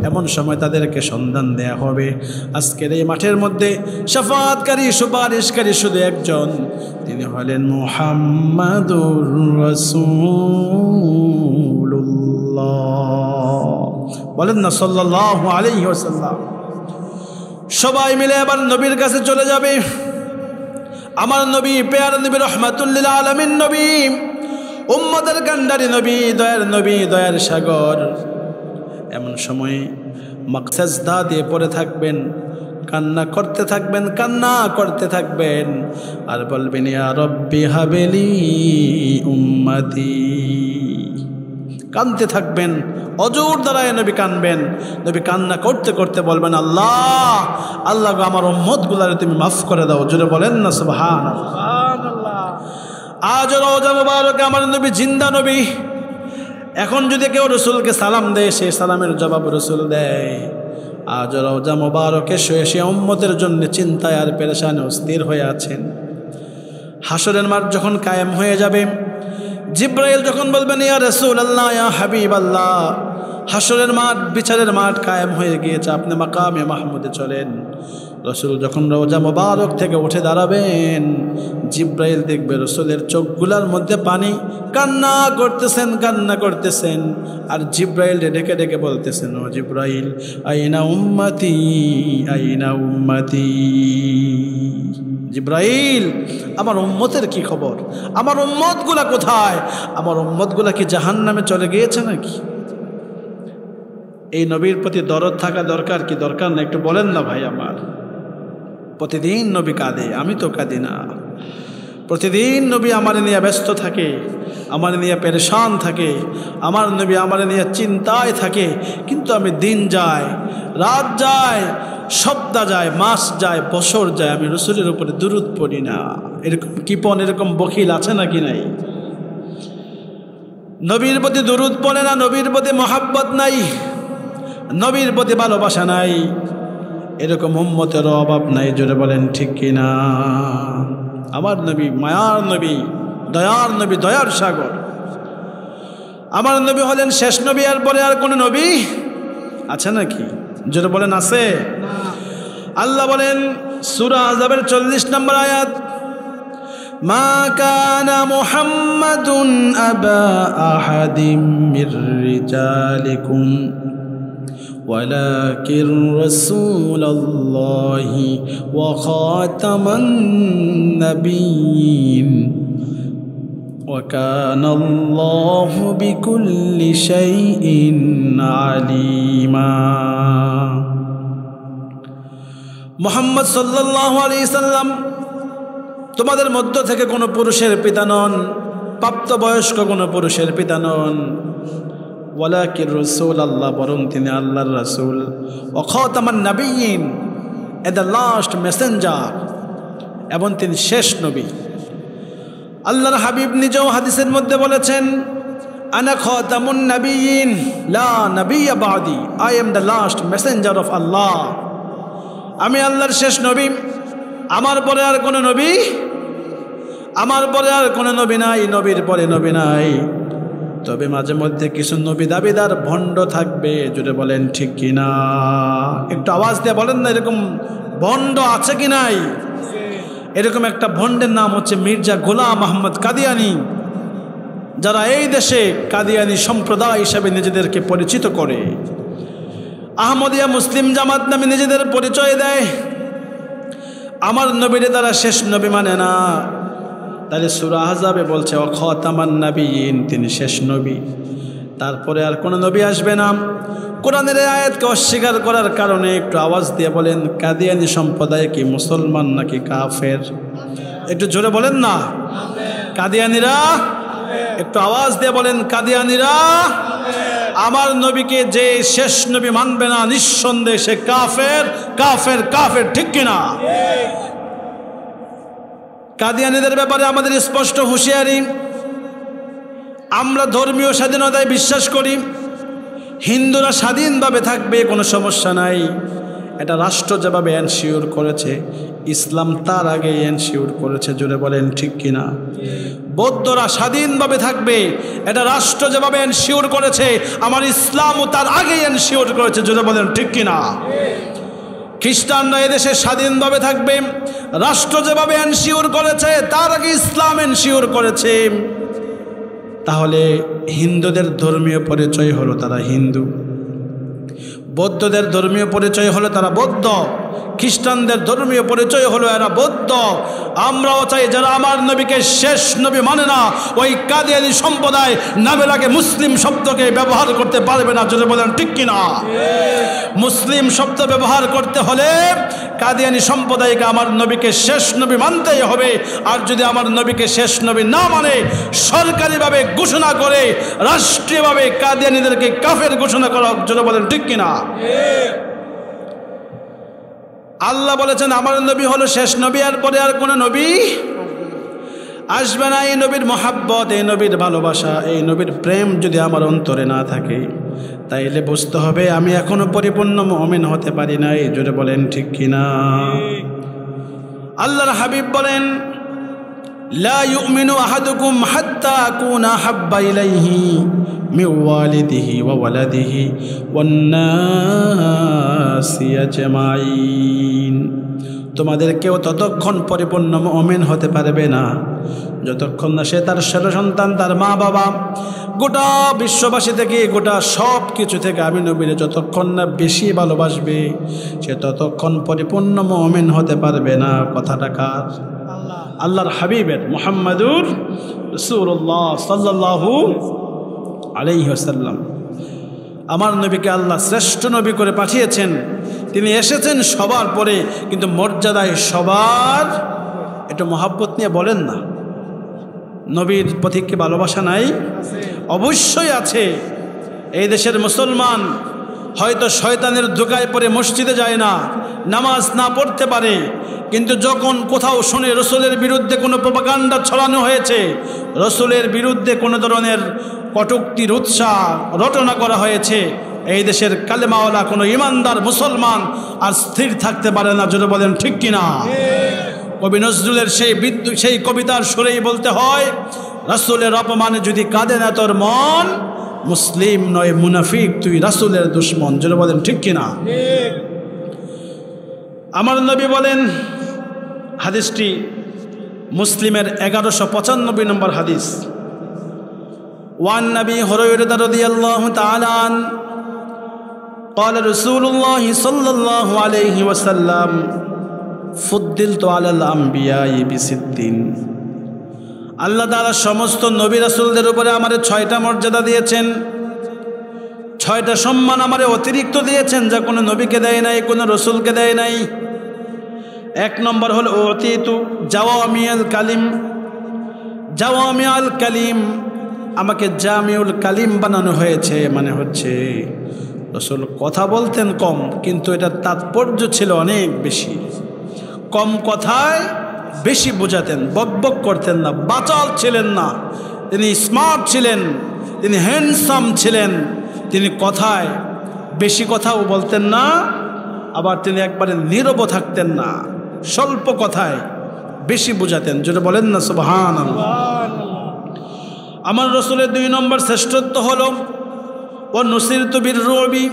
এমন সময় তাদেরকে সন্ধান দেয়া হবে। আজকের এই মাঠের মধ্যে শাফাআতকারী, সুপারিশকারী শুধু একজন, তিনি হলেন মুহাম্মাদুর রাসূলুল্লাহ। বলেন না সাল্লাল্লাহু আলাইহি ওয়াসাল্লাম। সবাই মিলে এবার নবীর কাছে চলে যাবে। আমার নবী, পেয়ারা নবী, রহমাতুল লিল আলামিন নবী, উম্মতের কান্ডারি নবী, দয়ার নবী, দয়ার সাগর। এমন সময় সাজদা দিয়ে পড়ে থাকবেন, কান্না করতে থাকবেন, কান্না করতে থাকবেন, আর বলবেন ইয়া রব্বি হাবেলি উম্মতি। কাঁদতে থাকবেন, অজর দ্বারায় নবী কানবেন। নবী কান্না করতে করতে বলবেন আল্লাহ, আল্লাহ গো আমার উম্মতগুলারে তুমি মাফ করে দাও। জোরে বলেন না সুবহানাল্লাহ। আজ রওজা মুবারকে আমার নবী জিন্দা নবী। এখন যদি কেউ রসুলকে সালাম দেয়, সেই সালামের জবাব রসুল দেয়। আজ রওজা মুবারকে শুয়ে সে উম্মতের জন্য চিন্তায় আর পেরেশানে অস্থির হয়ে আছেন। হাসরের মাঠ যখন কায়েম হয়ে যাবে, জিব্রাইল যখন বলবেন ইয়া রাসূলুল্লাহ, ইয়া হাবিবাল্লাহ, হাসরের মাঠ, বিচারের মাঠ কায়েম হয়ে গিয়েছে, আপনি মাকামে মাহমুদে চলেন। রসুল যখন রওজা মুবারক থেকে উঠে দাঁড়াবেন, জিব্রাইল দেখবে রসুলের চোখগুলার মধ্যে পানি, কান্না করতেছেন, কান্না করতেছেন। আর জিব্রাইল ডেকে ডেকে বলতেছেন ও জিব্রাইল আইনা উম্মতি, আইনা উম্মতি। জিব্রাইল আমার উম্মতের কি খবর, আমার উম্মতগুলা কোথায়, আমার উম্মতগুলা কি জাহান্নামে চলে গিয়েছে নাকি? এই নবীর প্রতি দরদ থাকা দরকার কি দরকার না একটু বলেন না ভাই আমার। প্রতিদিন নবী কাঁদে, আমি তো কাঁদি না। প্রতিদিন নবী আমার নিয়ে ব্যস্ত থাকে, আমার নিয়ে পেরেশান থাকে, আমার নবী আমার নিয়ে চিন্তায় থাকে। কিন্তু আমি দিন যায়, রাত যায়, সপ্তাহ যায়, মাস যায়, বছর যায়, আমি রসুলের উপরে দুরূদ পড়ি না। এরকম কিপন, এরকম বখিল আছে নাকি নাই? নবীর প্রতি দুরূদ পড়ে না, নবীর প্রতি মহাব্বত নাই, নবীর প্রতি ভালোবাসা নাই, এরকম উম্মতের অভাব নাই। জোরে বলেন ঠিক কিনা? আমার নবী মায়ার নবী, দয়ার নবী, দয়ার সাগর। আমার নবী হলেন শেষ নবী, আর পরে আর কোন নবী আছে নাকি? জোরে বলেন আছে? আল্লাহ বলেন সূরা আহজাবের 40 নম্বর আয়াত, মা কানা মুহাম্মাদুন আবা আহাদিম মির রিজালিকুম ওয়ালাকিন রাসূলুল্লাহি ওয়া খাতামান নাবিয়্যিন ওয়া কানা আল্লাহু বিকুল্লি শাইইন আলিমা। মুহাম্মদ সাল্লাল্লাহু আলাইহি সাল্লাম তোমাদের মধ্য থেকে কোনো পুরুষের পিতা নন, প্রাপ্তবয়স্ক কোনো পুরুষের পিতা নন। ওয়ালাকিন রাসূলুল্লাহ, বরং তিনি আল্লাহর রাসূল। ওয়া খাতামান নাবিয়্যিন, দ্য লাস্ট মেসেঞ্জার, এবং তিনি শেষ নবী। আল্লাহর হাবিব নিজেও হাদিসের মধ্যে বলেছেন আনা খাতামুন নাবিয়্যিন লা নাবিয়্যা বাদি, I am the last messenger of Allah. আমি আল্লাহর শেষ নবী, আমার পরে আর কোনো নবী, আমার পরে আর কোনো নবী নাই, নবীর পরে নবী নাই। তবে মাঝে মধ্যে কিছু নবী দাবিদার ভণ্ড থাকবে। জুড়ে বলেন ঠিক কিনা? একটু আওয়াজ দিয়ে বলেন না, এরকম ভণ্ড আছে কি নাই? এরকম একটা ভণ্ডের নাম হচ্ছে মির্জা গোলাম আহমদ কাদিয়ানি, যারা এই দেশে কাদিয়ানি সম্প্রদায় হিসাবে নিজেদেরকে পরিচিত করে, আহমদিয়া মুসলিম জামাত নামে নিজেদের পরিচয় দেয়। আমার নবীরে তারা শেষ নবী মানে না। তাহলে সূরা আহজাবে বলছে ওয়া খাতামান নাবিয়্যিন, তিনি শেষ নবী, তারপরে আর কোনো নবী আসবে না। কোরআনের আয়াতকে অস্বীকার করার কারণে একটু আওয়াজ দিয়ে বলেন, কাদিয়ানি সম্প্রদায় কি মুসলমান নাকি কাফের? একটু জোরে বলেন না। কাদিয়ানিরা, একটু আওয়াজ দিয়ে বলেন, কাদিয়ানিরা। আমার নবীকে যে শেষ নবী মানবে না, নিঃসন্দেহে সে কাফের, কাফের, কাফের। ঠিক কিনা? কাদিয়ানীদের ব্যাপারে আমাদের স্পষ্ট হুঁশিয়ারি। আমরা ধর্মীয় স্বাধীনতায় বিশ্বাস করি, হিন্দুরা স্বাধীনভাবে থাকবে, কোনো সমস্যা নাই। এটা রাষ্ট্র যেভাবে এনশিওর করেছে, ইসলাম তার আগে এনশিওর করেছে। জুড়ে বলেন ঠিক কিনা? বৌদ্ধরা স্বাধীনভাবে থাকবে, এটা রাষ্ট্র যেভাবে এনশিওর করেছে, আমার ইসলামও তার আগে এনশিওর করেছে। জুড়ে বলেন ঠিক কিনা? খ্রিস্টানরা এদেশে স্বাধীনভাবে থাকবে, রাষ্ট্র যেভাবে এনশিওর করেছে তার আগে ইসলাম এনশিওর করেছে। তাহলে হিন্দুদের ধর্মীয় পরিচয় হলো তারা হিন্দু, বৌদ্ধদের ধর্মীয় পরিচয় হলো তারা বৌদ্ধ, খ্রিস্টানদের ধর্মীয় পরিচয় হলো এরা বৌদ্ধ, আমরাও চাই যারা আমার নবীকে শেষ নবী মানে না, ওই কাদিয়ানী সম্প্রদায় নামের আগে মুসলিম শব্দকে ব্যবহার করতে পারবে না। যদি বলেন ঠিক কিনা? মুসলিম শব্দ ব্যবহার করতে হলে কাদিয়ানী সম্প্রদায়কে আমার নবীকে শেষ নবী মানতেই হবে। আর যদি আমার নবীকে শেষ নবী না মানে সরকারিভাবে ঘোষণা করে রাষ্ট্রীয়ভাবে কাদিয়ানীদেরকে কাফের ঘোষণা করা। যদি বলেন ঠিক কিনা? আল্লাহ বলেছেন আমার নবী হলো শেষ নবী, আর পরে আর কোনো নবী আসবে না। এই নবীর মহাব্বত, এই নবীর ভালোবাসা, এই নবীর প্রেম যদি আমার অন্তরে না থাকে তাইলে বুঝতে হবে আমি এখনো পরিপূর্ণ মুমিন হতে পারি নাই। জোরে বলেন ঠিক কিনা? আল্লাহর হাবিব বলেন লা ইউমিনু আহাদুকুম হাত্তা আকুনা হাব্বা ইলাইহি মিন ওয়ালিদিহি ওয়া ওয়ালাদিহি ওয়ান নাসি আজমাইন। তোমাদের কেউ ততক্ষণ পরিপূর্ণ মুমিন হতে পারবে না যতক্ষণ না সে তার সন্তান, তার মা বাবা, গোটা বিশ্ববাসী থেকে, গোটা সব কিছু থেকে আমি নবীরে যতক্ষণ না বেশি ভালোবাসবে সে ততক্ষণ পরিপূর্ণ মুমিন হতে পারবে না। কথাটা কার? আল্লাহর হাবিবের, মুহাম্মাদুর রাসূলুল্লাহ সাল্লাল্লাহু আলাইহি ওয়াসাল্লাম। আমার নবীকে আল্লাহ শ্রেষ্ঠ নবী করে পাঠিয়েছেন। তিনি এসেছেন সবার পরে, কিন্তু মর্যাদায় সবার। একটু মহাব্বত নিয়ে বলেন না, নবীর প্রতি কি ভালোবাসা নাই? অবশ্যই আছে। এই দেশের মুসলমান হয়তো শয়তানের ধোঁকায় পড়ে মসজিদে যায় না, নামাজ না পড়তে পারে, কিন্তু যখন কোথাও শুনে রসুলের বিরুদ্ধে কোনো প্রপাগান্ডা ছড়ানো হয়েছে, রসুলের বিরুদ্ধে কোনো ধরনের কটূক্তির উৎসাহ রটনা করা হয়েছে, এই দেশের কালেমাওয়ালা কোনো ইমানদার মুসলমান আর স্থির থাকতে পারে না। জোরে বলেন ঠিক কিনা? কবি নজরুলের সেই কবিতার সুরেই বলতে হয়, রাসূলের অপমানে যদি কাঁদে না তোর মন, মুসলিম নয় মুনাফিক তুই রাসূলের দুশমন। জোরে বলেন ঠিক কিনা? আমার নবী বলেন, হাদিসটি মুসলিমের 1195 নম্বর হাদিস। ওয়ান নবী হুরায়রা রাদিয়াল্লাহু তাআলা আন قال رسول الله صلى الله عليه وسلم ফুদ্দিলতু আলাল আমবিয়াই বিসিদ্দিন। আল্লাহ তাআলা সমস্ত নবী রাসূলদের উপরে আমারে 6টা মর্যাদা দিয়েছেন, 6টা সম্মান আমারে অতিরিক্ত দিয়েছেন, যা কোনো নবীকে দেয় নাই, কোনো রসুলকে দেয় নাই। 1 নম্বর হলো উতিতু জাওয়ামিউল কালিম। জাওয়ামিউল কালিম, আমাকে জামিউল কালিম বানানো হয়েছে, মানে হচ্ছে রসুল কথা বলতেন কম, কিন্তু এটার তাৎপর্য ছিল অনেক বেশি। কম কথায় বেশি বোঝাতেন, বকবক করতেন না, বাচাল ছিলেন না। তিনি স্মার্ট ছিলেন, তিনি হ্যান্ডসাম ছিলেন। তিনি কথায় বেশি কথাও বলতেন না, আবার তিনি একবারে নীরব থাকতেন না, স্বল্প কথায় বেশি বোঝাতেন। যেটা বলেন না সুবহানাল্লাহ। আমার রসুলের 2 নম্বর শ্রেষ্ঠত্ব হলো ও নুসিরতু বিররুবি।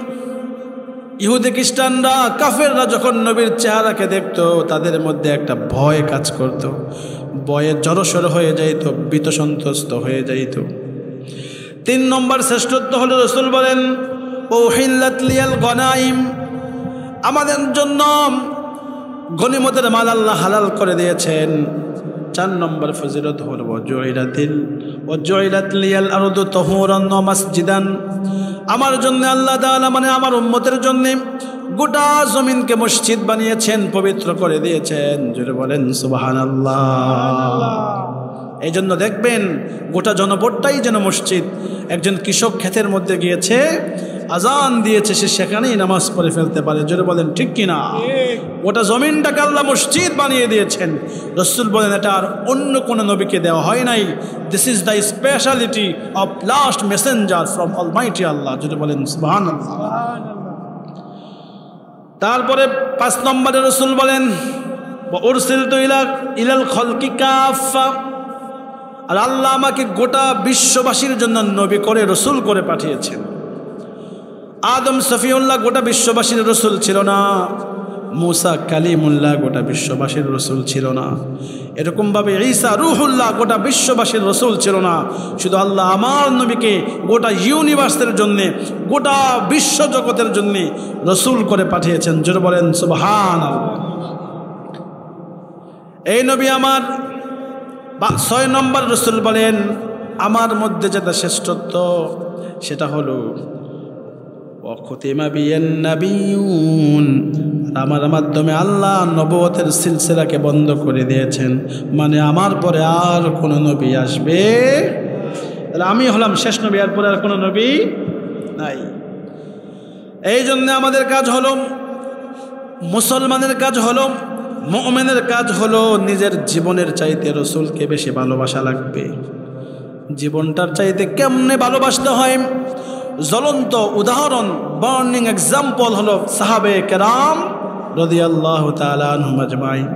ইহুদি খ্রিস্টানরা, কাফেররা যখন নবীর চেহারাকে দেখত তাদের মধ্যে একটা ভয় কাজ করত, ভয়ে জড়সড় হয়ে যাইত, ভীতসন্ত্রস্ত হয়ে যাইত। 3 নম্বর শ্রেষ্ঠত্ব হলো রসুল বলেন উহিল্লাত লিয়াল গনাইম, আমাদের জন্য গনিমতের মাল আল্লাহ হালাল করে দিয়েছেন। 4 নম্বর ফজিলত হল ওয়াজুইলাত লিয়াল আরদু তাহুরান ওয়া মাসজিদান, আমার জন্য আল্লাহ তাআলা মানে আমার উম্মতের জন্য গোটা জমিনকে মসজিদ বানিয়েছেন, পবিত্র করে দিয়েছেন। জোরে বলেন সুবহানাল্লাহ। এই জন্য দেখবেন গোটা জনপদটাই যেন মসজিদ। একজন কৃষক ক্ষেতের মধ্যে গিয়েছে, আজান দিয়েছে, সে সেখানেই নামাজ পড়ে ফেলতে পারে। জোরে বলেন ঠিক কিনা? গোটা জমিনটাকে আল্লাহ মসজিদ বানিয়ে দিয়েছেন। রাসূল বলেন এটা আর অন্য কোনো নবীকে দেওয়া হয় নাই। This is the speciality of last messenger from almighty Allah. জোরে বলেন সুবহানাল্লাহ। তারপরে 5 নম্বরে রাসূল বলেন উরসিলতু ইলাল খালকি কাফা, আর আল্লাহ আমাকে গোটা বিশ্ববাসীর জন্য নবী করে, রসুল করে পাঠিয়েছেন। আদম সফিউল্লাহ গোটা বিশ্ববাসীর রসুল ছিল না, মুসা কালিমুল্লাহ গোটা বিশ্ববাসীর রসুল ছিল না, এরকমভাবে ঈসা রুহুল্লাহ গোটা বিশ্ববাসীর রসুল ছিল না। শুধু আল্লাহ আমার নবীকে গোটা ইউনিভার্সের জন্যে, গোটা বিশ্ব জগতের জন্যে রসুল করে পাঠিয়েছেন। জোরে বলেন সুবহানাল্লাহ। এই নবী আমার 6 নম্বর রাসূল বলেন আমার মধ্যে যেটা শ্রেষ্ঠত্ব সেটা হলো ওয়াখতিমা বিয়ান নাবিয়ুন, আমার মাধ্যমে আল্লাহ নবুয়তের সিলসিলাকে বন্ধ করে দিয়েছেন, মানে আমার পরে আর কোনো নবী আসবে, তাহলে আমি হলাম শেষ নবী, আর পরে আর কোনো নবী নাই। এই জন্য আমাদের কাজ হলো, মুসলমানের কাজ হলো, মুমিনের কাজ হলো নিজের জীবনের চাইতে রাসূলকে বেশি ভালোবাসা লাগবে। জীবনটার চাইতে কেমনে ভালোবাসতে হয়, জ্বলন্ত উদাহরণ, বার্নিং এক্সাম্পল হলো সাহাবে কেরাম রাদিয়াল্লাহু তাআলা আনহুম আজমাইন।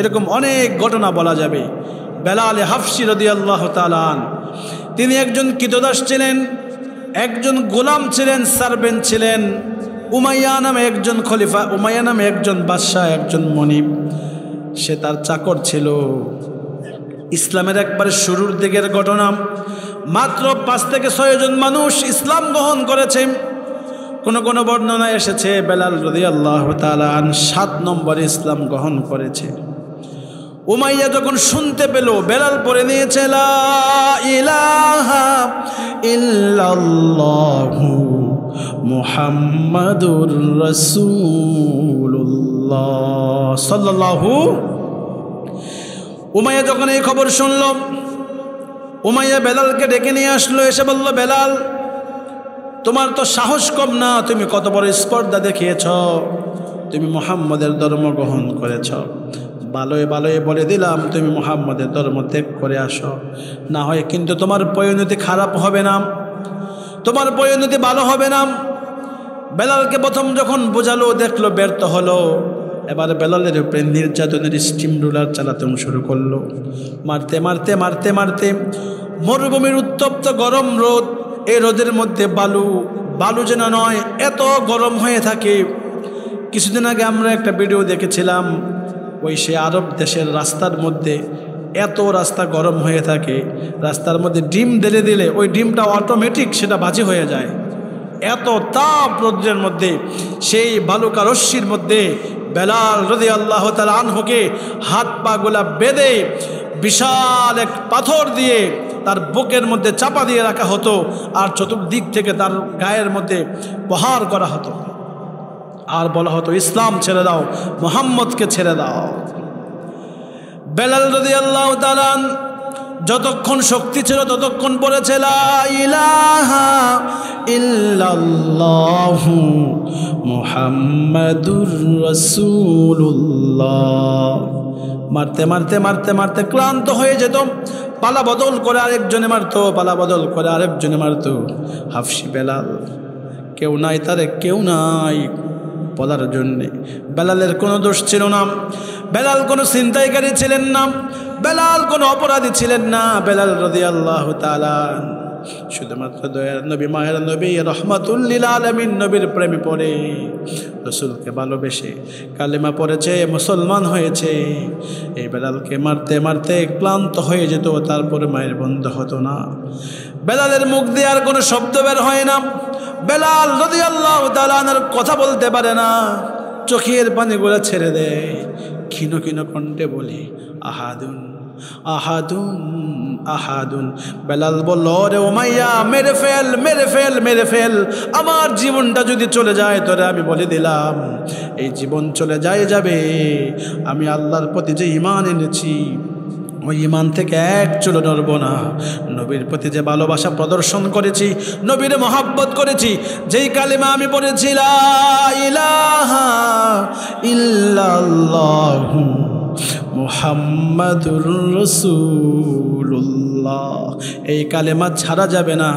এরকম অনেক ঘটনা বলা যাবে। বেলাল হাফসি রাদিয়াল্লাহু তাআলা আন, তিনি একজন কৃতদাস ছিলেন, একজন গোলাম ছিলেন, সার্ভেন্ট ছিলেন। উমাইয়া নামে একজন খলিফা, উমাইয়া নামে একজন বাদশাহ, একজন মনিব, সে তার চাকর ছিল। ইসলামের একবারে শুরুর দিকের ঘটনা, মাত্র 5 থেকে 6 জন মানুষ ইসলাম গ্রহণ করেছে। কোন কোন বর্ণনায় এসেছে বেলাল রাদিয়াল্লাহু তাআলা আন 7 নম্বরে ইসলাম গ্রহণ করেছে। উমাইয়া যখন শুনতে পেল বেলাল পড়ে নিয়েছে লা ইলাহা ইল্লাল্লাহু মুহাম্মাদুর রাসূলুল্লাহ সাল্লাল্লাহু, উমাইয়া যখন এই খবর শুনল, উমাইয়া বেলালকে ডেকে নিয়ে আসলো, এসে বলল, বেলাল তোমার তো সাহস কম না, তুমি কত বড় স্পর্ধা দেখিয়েছ, তুমি মুহাম্মাদের ধর্ম গ্রহণ করেছ। ভালোই ভালোই বলে দিলাম তুমি মুহাম্মাদের ধর্ম ত্যাগ করে আসো, না হয় কিন্তু তোমার পরিণতি খারাপ হবে না, তোমার পরিণতি ভালো হবে না। বেলালকে প্রথম যখন বোঝালো, দেখলো ব্যর্থ হলো, এবার বেলালের উপরে নির্যাতনের স্টিম রুলার চালাতে শুরু করলো। মারতে মারতে মারতে মারতে মরুভূমির উত্তপ্ত গরম রোদ, এই রোদের মধ্যে বালু, বালু যেন নয় এত গরম হয়ে থাকে। কিছুদিন আগে আমরা একটা ভিডিও দেখেছিলাম, ওই সে আরব দেশের রাস্তার মধ্যে এত রাস্তা গরম হয়ে থাকে, রাস্তার মধ্যে ডিম ঢেলে দিলে ওই ডিমটা অটোমেটিক সেটা ভাজি হয়ে যায়। এত তাপ রোদ্রের মধ্যে, সেই বালুকা রশ্মির মধ্যে বেলাল রাদিয়াল্লাহু তাআলা আনহুকে হাত পা গোলা বেঁধে বিশাল এক পাথর দিয়ে তার বুকের মধ্যে চাপা দিয়ে রাখা হতো, আর চতুর্দিক থেকে তার গায়ের মধ্যে প্রহার করা হতো, আর বলা হতো ইসলাম ছেড়ে দাও, মুহাম্মদকে ছেড়ে দাও। বেলাল রাদিয়াল্লাহু তাআলা যতক্ষণ শক্তি ছিল ততক্ষণ পড়েছে লা ইলাহা ইল্লাল্লাহু মুহাম্মাদুর রাসূলুল্লাহ। মারতে মারতে মারতে মারতে ক্লান্ত হয়ে যেত, পালা বদল করে আরেকজনে মারতো, পালা বদল করে আরেকজনে মারতো। হাফসি বেলাল, কেউ নাই তারে, কেউ নাই বলার জন্যে। বেলালের কোনো দোষ ছিল না, বেলাল কোনো ছিনতাইকারী ছিলেন না, বেলাল কোনো অপরাধী ছিলেন না। বেলাল রাদিয়াল্লাহু তাআলা শুধুমাত্র দয়ার নবী, মায়ের নবী, রহমাতুল লিল আলামিন নবীর প্রেমে পড়ে, রাসূলকে ভালোবেসে কালেমা পড়েছে, মুসলমান হয়েছে। এই বেলালকে মারতে মারতে ক্লান্ত হয়ে যেত, তারপরে মায়ের বন্ধ হতো না। বেলালের মুখ দিয়ে আর কোনো শব্দ বের হয় না। বেলাল রাদিয়াল্লাহু তাআলা আনহু কথা বলতে পারে না, চোখের পানিগুলো ছেড়ে দেয়, ক্ষীণ ক্ষীণ কণ্ঠে বলে আহাদুন আহাদুন আহাদুন। বেলাল বলল, রে উমাইয়া, মেরে ফেল মেরে ফেল মেরে ফেল, আমার জীবনটা যদি চলে যায় তোরে আমি বলে দিলাম, এই জীবন চলে যায় যাবে, আমি আল্লাহর প্রতি যে ঈমান এনেছি ওই ঈমান থেকে এক চুলো নড়ব না। নবীর প্রতি যে ভালোবাসা প্রদর্শন করেছি, নবীর মহাব্বত করেছি, যেই কালিমা আমি পড়েছি লা ইলাহা ইল্লাল্লাহু মুহাম্মাদুর রাসূলুল্লাহ, এই কালেমা ছাড়া যাবে না,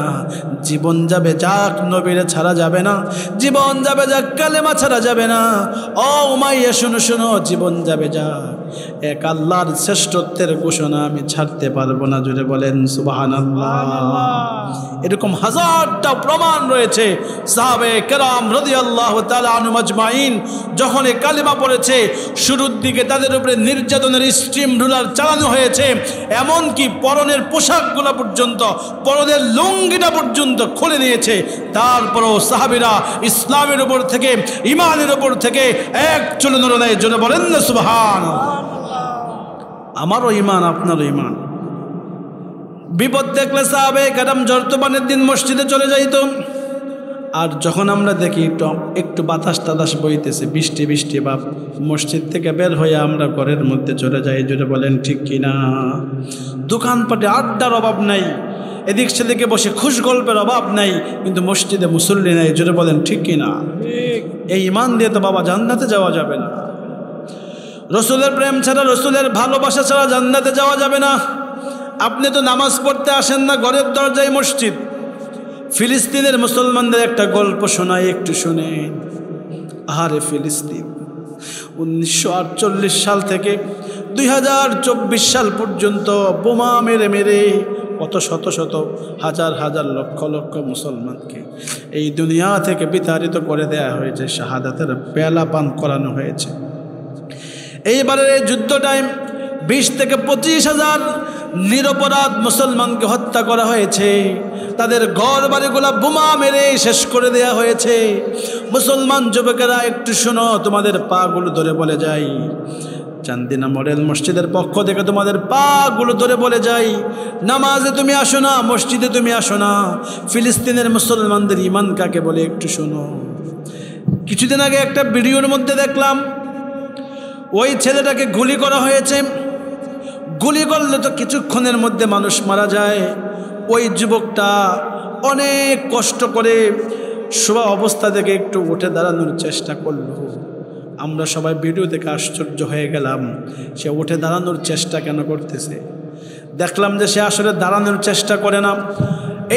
জীবন যাবে যাক, নবীরে ছাড়া যাবে না, জীবন যাবে যাক, কালেমা ছাড়া যাবে না। ও উমাইয়া শোনো শোনো, জীবন যাবে যাক, এক আল্লাহর শ্রেষ্ঠত্বের ঘোষণা আমি ছাড়তে পারবো না। জোরে বলেন সুবহানাল্লাহ। এরকম হাজারটা প্রমাণ রয়েছে। সাহাবে কেরাম রাদিয়াল্লাহু তাআলা আনহুম আজমাইন যখন এই কালেমা পড়েছে, শুরুর দিকে তাদের উপরে নির্যাতনের স্টিম রুলার চালানো হয়েছে, এমনকি পরনের পোশাকগুলো পর্যন্ত, পরনের লুঙ্গিটা পর্যন্ত খুলে নিয়েছে। তারপরও সাহাবীরা ইসলামের উপর থেকে, ঈমানের উপর থেকে এক চুলো নড়ে নাই। জোরে বলেন না সুবহানাল্লাহ। আমারও ইমান, আপনারও ইমান। বিপদ দেখলে সাহাবায়ে কেরাম জর্তবানের দিন মসজিদে চলে যাইত। আর যখন আমরা দেখি একটু বাতাস টাতাস বইতেছে, বৃষ্টি বৃষ্টি ভাব, মসজিদ থেকে বের হয়ে আমরা ঘরের মধ্যে চলে যাই। জোরে বলেন ঠিক কিনা? দোকানপাটে আড্ডার অভাব নাই, এদিক সেদিকে বসে খুশ গল্পের অভাব নাই, কিন্তু মসজিদে মুসল্লি নাই। জোরে বলেন ঠিক কিনা? এই ইমান দিয়ে তো বাবা জান্নাতে যাওয়া যাবে না। রসুলের প্রেম ছাড়া, রসুলের ভালোবাসা ছাড়া জান্নাতে যাওয়া যাবে না। আপনি তো নামাজ পড়তে আসেন না, ঘরের দরজায় মসজিদ। ফিলিস্তিনের মুসলমানদের একটা গল্প শোনাই, একটু শুনেন। আরে ফিলিস্তিন 1948 সাল থেকে 2024 সাল পর্যন্ত বোমা মেরে মেরে কত শত শত হাজার হাজার লক্ষ লক্ষ মুসলমানকে এই দুনিয়া থেকে বিতাড়িত করে দেয়া হয়েছে, শাহাদাতের পেয়ালা পান করানো হয়েছে। এইবারের এই যুদ্ধ টাইম 20 থেকে 25 হাজার নিরপরাধ মুসলমানকে হত্যা করা হয়েছে। তাদের ঘর বাড়িগুলা বোমা মেরে শেষ করে দেয়া হয়েছে। মুসলমান যুবকেরা একটু শোনো, তোমাদের পাগুলো ধরে বলে যাই, চান্দিনা মডেল মসজিদের পক্ষ থেকে তোমাদের পাগুলো ধরে বলে যাই, নামাজে তুমি আসো না, মসজিদে তুমি আসো না। ফিলিস্তিনের মুসলমানদের ইমান কাকে বলে একটু শোনো। কিছুদিন আগে একটা ভিডিওর মধ্যে দেখলাম, ওই ছেলেটাকে গুলি করা হয়েছে। গুলি করলে তো কিছুক্ষণের মধ্যে মানুষ মারা যায়। ওই যুবকটা অনেক কষ্ট করে শোয়া অবস্থা থেকে একটু উঠে দাঁড়ানোর চেষ্টা করলো। আমরা সবাই ভিডিও দেখে আশ্চর্য হয়ে গেলাম, সে উঠে দাঁড়ানোর চেষ্টা কেন করতেছে। দেখলাম যে সে আসলে দাঁড়ানোর চেষ্টা করে না,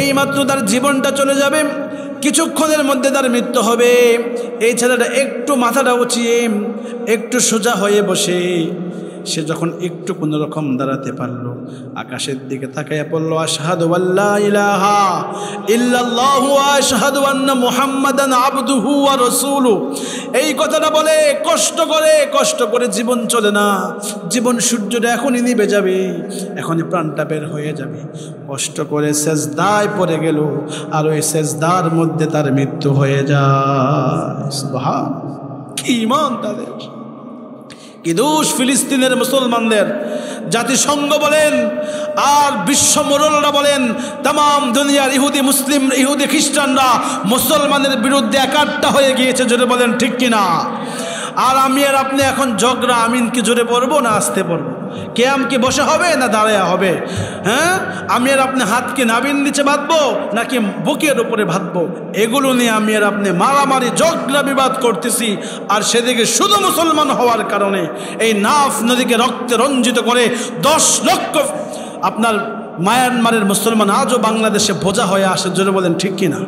এইমাত্র তার জীবনটা চলে যাবে, কিছুক্ষণের মধ্যে তার মৃত্যু হবে। এই ছেলেটা একটু মাথাটা উঁচিয়ে একটু সোজা হয়ে বসে সে যখন একটু কোনো রকম দাঁড়াতে পারলো, আকাশের দিকে তাকাইয়া পড়লো, আশহাদু আল্লা ইলাহা ইল্লাল্লাহু ওয়া আশহাদু আন্না মুহাম্মাদান আবদুহু ওয়া রাসূলুহু। এই কথাটা বলে কষ্ট করে জীবন চলে না, জীবন সূর্যটা এখনই নিভে যাবে, এখনই প্রাণটা বের হয়ে যাবে। কষ্ট করে সেজদায় পড়ে গেল, আর ওই সেজদার মধ্যে তার মৃত্যু হয়ে যায়। সুবহান! কি ঈমান তাদের, কি দোষ ফিলিস্তিনের মুসলমানদের। জাতিসংঘ বলেন আর বিশ্ব মোড়লরা বলেন, তাম দুনিয়ার ইহুদি মুসলিম, ইহুদি খ্রিস্টানরা মুসলমানের বিরুদ্ধে একাট্টা হয়ে গিয়েছে। জোরে বলেন ঠিক কিনা? আর আমি আর আপনি এখন ঝগড়া, আমিন কি জোরে পড়বো না আসতে পড়বো? কেয়াম কি বসে হবে না দাঁড়ায়া হবে? হ্যাঁ, আমি আর আপনি হাত কি নাবিন নিচে বাঁধবো নাকি বুকের উপরে বাঁধবো? এগুলো নিয়ে আমি আর আপনি মারামারি ঝগড়া বিবাদ করতেছি। আর সেদিকে শুধু মুসলমান হওয়ার কারণে এই নাফ নদীকে রক্তে রঞ্জিত করে 10 লক্ষ আপনার মায়ানমারের মুসলমান আজও বাংলাদেশে বোঝা হয়ে আসে। জোরে বলেন ঠিক কিনা?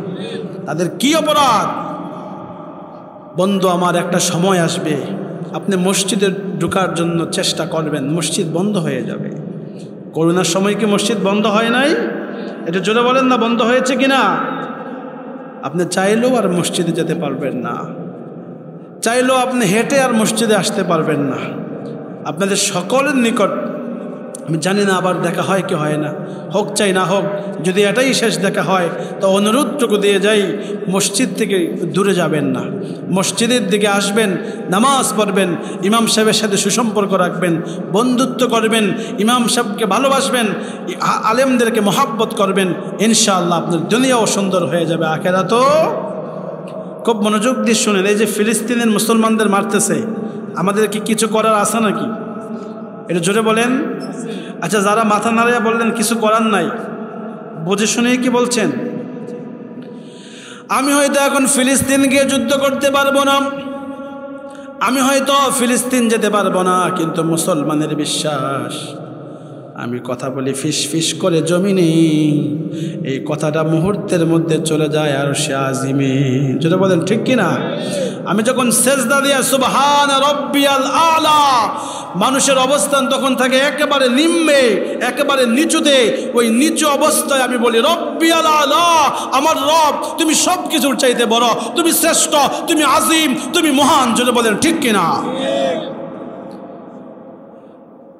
তাদের কি অপরাধ? বন্ধু আমার, একটা সময় আসবে আপনি মসজিদে ঢোকার জন্য চেষ্টা করবেন, মসজিদ বন্ধ হয়ে যাবে। করোনার সময় কি মসজিদ বন্ধ হয় নাই? এটা জোরে বলেন না, বন্ধ হয়েছে কিনা? আপনি চাইলেও আর মসজিদে যেতে পারবেন না, চাইলেও আপনি হেঁটে আর মসজিদে আসতে পারবেন না। আপনাদের সকলের নিকট আমি জানি না আবার দেখা হয় কি হয় না, হোক চাই না হোক, যদি এটাই শেষ দেখা হয় তো অনুরোধটুকু দিয়ে যাই, মসজিদ থেকে দূরে যাবেন না, মসজিদের দিকে আসবেন, নামাজ পড়বেন, ইমাম সাহেবের সাথে সুসম্পর্ক রাখবেন, বন্ধুত্ব করবেন, ইমাম সাহেবকে ভালোবাসবেন, আলেমদেরকে মহাব্বত করবেন। ইনশাআল্লাহ আপনার দুনিয়াও সুন্দর হয়ে যাবে, আখিরাতও। খুব মনোযোগ দিয়ে শুনেন, এই যে ফিলিস্তিনের মুসলমানদের মারতেছে, আমাদের কি কিছু করার আছে নাকি? এটা জোরে বলেন। আচ্ছা, যারা মাথা নাড়িয়া বললেন কিছু করার নাই, বুঝে শুনেই কি বলছেন? আমি হয়তো এখন ফিলিস্তিন গিয়ে যুদ্ধ করতে পারবো না, আমি হয়তো ফিলিস্তিন যেতে পারবো না, কিন্তু মুসলমানের বিশ্বাস, আমি কথা বলি ফিস ফিস করে জমিনে, এই কথাটা মুহূর্তের মধ্যে চলে যায় আর সে আজিমে। যেটা বলেন ঠিক কিনা? আমি যখন সেজদা দিয়া সুবহান রাব্বিয়াল আলা, মানুষের অবস্থান তখন থাকে একেবারে নিম্নে, একেবারে নিচুতে। ওই নিচু অবস্থায় আমি বলি রব্বিয়াল আলা, আমার রব তুমি সব কিছুর চাইতে বড়, তুমি শ্রেষ্ঠ, তুমি আজিম, তুমি মহান। যেটা বলেন ঠিক কিনা?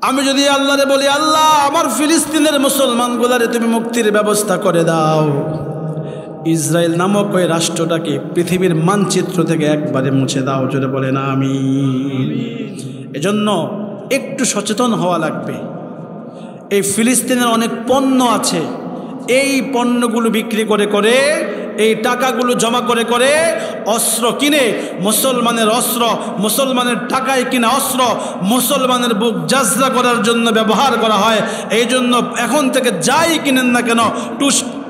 আমি যদি আল্লাহরে বলি, আল্লাহ আমার ফিলিস্তিনের মুসলমানগুলারে তুমি মুক্তির ব্যবস্থা করে দাও, ইসরায়েল নামক ওই রাষ্ট্রটাকে পৃথিবীর মানচিত্র থেকে একবারে মুছে দাও। জোরে বলে না আমিন। এজন্য একটু সচেতন হওয়া লাগবে। এই ফিলিস্তিনের অনেক পণ্য আছে, এই পণ্যগুলো বিক্রি করে করে, এই টাকাগুলো জমা করে করে অস্ত্র কিনে, মুসলমানের অস্ত্র, মুসলমানের টাকায় কিনা অস্ত্র মুসলমানের বুক জাজরা করার জন্য ব্যবহার করা হয়। এই জন্য এখন থেকে যাই কিনেন না কেন,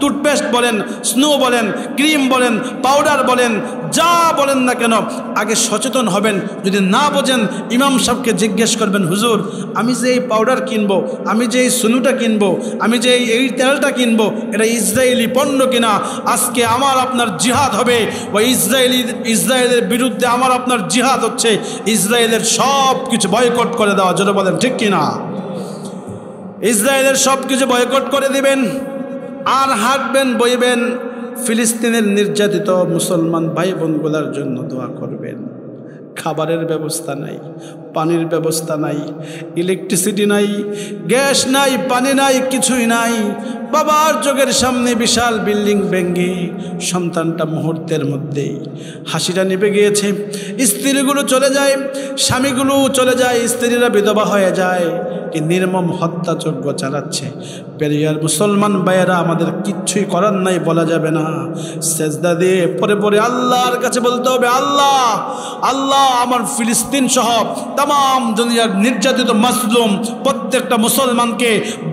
টুথপেস্ট বলেন, স্নো বলেন, ক্রিম বলেন, পাউডার বলেন, যা বলেন না কেন, আগে সচেতন হবেন। যদি না বোঝেন ইমাম সাহেবকে জিজ্ঞেস করবেন, হুজুর আমি যে এই পাউডার কিনবো, আমি যে এই স্নুটা কিনবো, আমি যে এই তেলটা কিনবো, এটা ইসরায়েলি পণ্য কিনা? আজকে আমার আপনার জিহাদ হবে, ওই ইসরায়েলের বিরুদ্ধে আমার আপনার জিহাদ হচ্ছে। ইসরায়েলের সব কিছু বয়কট করে দেওয়া, জোরে বলেন ঠিক কিনা? ইসরায়েলের সব কিছু বয়কট করে দিবেন, আর হাঁটবেন বইবেন ফিলিস্তিনের নির্যাতিত মুসলমান ভাই বোনগুলার জন্য দোয়া করবেন। খাবারের ব্যবস্থা নাই, পানির ব্যবস্থা নাই, ইলেকট্রিসিটি নাই, গ্যাস নাই, পানি নাই, কিছুই নাই। বাবার চোখের সামনে বিশাল বিল্ডিং ভেঙে সন্তানটা মুহূর্তের মধ্যেই হাসিটা নিভে গিয়েছে। স্ত্রীগুলো চলে যায়, স্বামীগুলো চলে যায়, স্ত্রীরা বিধবা হয়ে যায়। কি নির্মম হত্যাযজ্ঞ চালাচ্ছে। পেরিয়ার মুসলমান ভাইয়েরা, আমাদের কিচ্ছুই করার নাই, বলা যাবে না। সেজদা দিয়ে পরে পরে আল্লাহর কাছে বলতে হবে, আল্লাহ আল্লাহ আমার ফিলিস্তিন সহ তাম দুনিয়ার নির্যাতিত মাজলুম প্রত্যেকটা মুসলমানকে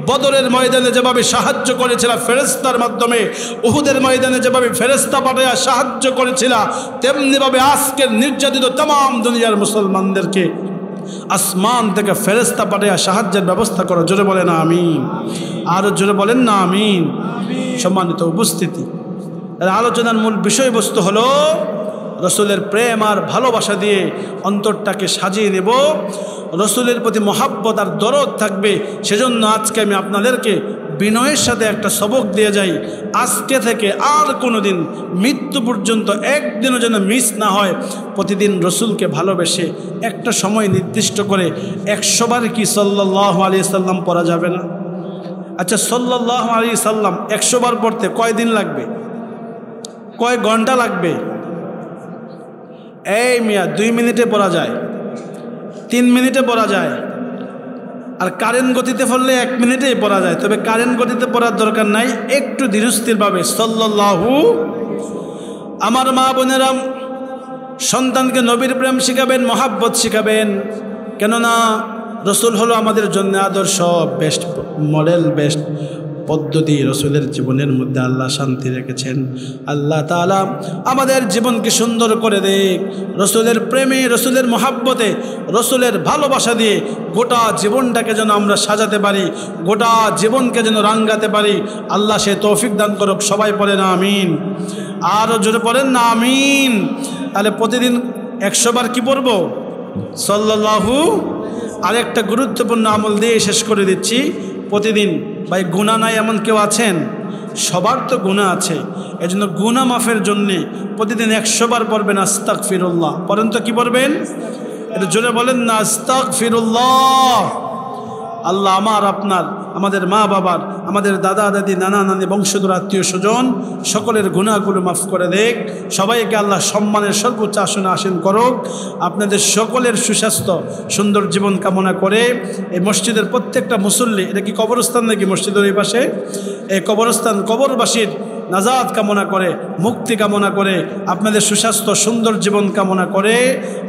বদরের ময়দানে যেভাবে সাহায্য করেছিল ফেরেশতার মাধ্যমে, উহুদের ময়দানে যেভাবে ফেরেশতা পাঠাইয়া সাহায্য করেছিল, তেমনিভাবে আজকের নির্যাতিত তাম দুনিয়ার মুসলমানদেরকে আসমান থেকে ফেরেশতা পাঠিয়ে সাহায্যের ব্যবস্থা করো। জোরে বলেন আমিন, আরো জোরে বলেন না আমিন। সম্মানিত উপস্থিতি, আলোচনার মূল বিষয়বস্তু হলো রসুলের প্রেম আর ভালোবাসা দিয়ে অন্তরটাকে সাজিয়ে নেব, রসুলের প্রতি মহাব্বত আর দরদ থাকবে। সেজন্য আজকে আমি আপনাদেরকে বিনয়ের সাথে একটা সবক দিয়ে যাই, আজকে থেকে আর কোনো দিন মৃত্যু পর্যন্ত একদিনও যেন মিস না হয়। প্রতিদিন রসুলকে ভালোবেসে একটা সময় নির্দিষ্ট করে 100 বার কি সাল্লাল্লাহু আলাইহি সাল্লাম পড়া যাবে না? আচ্ছা, সাল্লাল্লাহু আলাইহি সাল্লাম 100 বার পড়তে কয় দিন লাগবে, কয় ঘন্টা লাগবে? এই মিয়া 2 মিনিটে পড়া যায়, 3 মিনিটে পড়া যায়, আর কারেন্ট গতিতে পড়লে 1 মিনিটেই পড়া যায়। তবে কারেন্ট গতিতে পড়ার দরকার নাই, একটু ধীরস্থিরভাবে সাল্লাল্লাহু। আমার মা বোনেরা, সন্তানকে নবীর প্রেম শিখাবেন, মহাব্বত শিখাবেন। কেননা রসুল হলো আমাদের জন্য আদর্শ, বেস্ট মডেল, বেস্ট পদ্ধতি। রসুলের জীবনের মধ্যে আল্লাহ শান্তি রেখেছেন। আল্লাহ তাআলা আমাদের জীবনকে সুন্দর করে দেখ, রসুলের প্রেমে, রসুলের মহাব্বতে, রসুলের ভালোবাসা দিয়ে গোটা জীবনটাকে যেন আমরা সাজাতে পারি, গোটা জীবনকে যেন রাঙ্গাতে পারি। আল্লাহ সে তৌফিক দান করুক। সবাই পড়েন আমিন, আরও জোরে পড়েন না আমিন। তাহলে প্রতিদিন 100 বার কি পড়ব? সাল্লাল্লাহু। আরেকটা গুরুত্বপূর্ণ আমল দিয়ে শেষ করে দিচ্ছি। প্রতিদিন, ভাই গুনাহ নাই এমন কেউ আছেন? সবার তো গুনাহ আছে। এজন্য গুনাহ মাফের জন্যে প্রতিদিন 100 বার পড়বেন আস্তাগফিরুল্লাহ। পড়েন তো, কি পড়বেন? এটা জোরে বলেন না, আস্তাগফিরুল্লাহ। আল্লাহ আমার আপনার, আমাদের মা বাবার, আমাদের দাদা দাদি, নানা নানি, বংশধর, আত্মীয় স্বজন সকলের গুনাহগুলো মাফ করে দেখ। সবাইকে আল্লাহ সম্মানের সর্বোচ্চ আসনে আসীন করুক। আপনাদের সকলের সুস্বাস্থ্য, সুন্দর জীবন কামনা করে এই মসজিদের প্রত্যেকটা মুসল্লি, এটা কি কবরস্থান নাকি মসজিদের এই পাশে? এই কবরস্থান, কবরবাসীর নাজাত কামনা করে, মুক্তি কামনা করে, আপনাদের সুস্বাস্থ্য, সুন্দর জীবন কামনা করে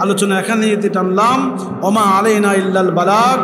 আলোচনা এখানেই টানলাম। ওমা আলাইনা ইল্লাল বালাগ।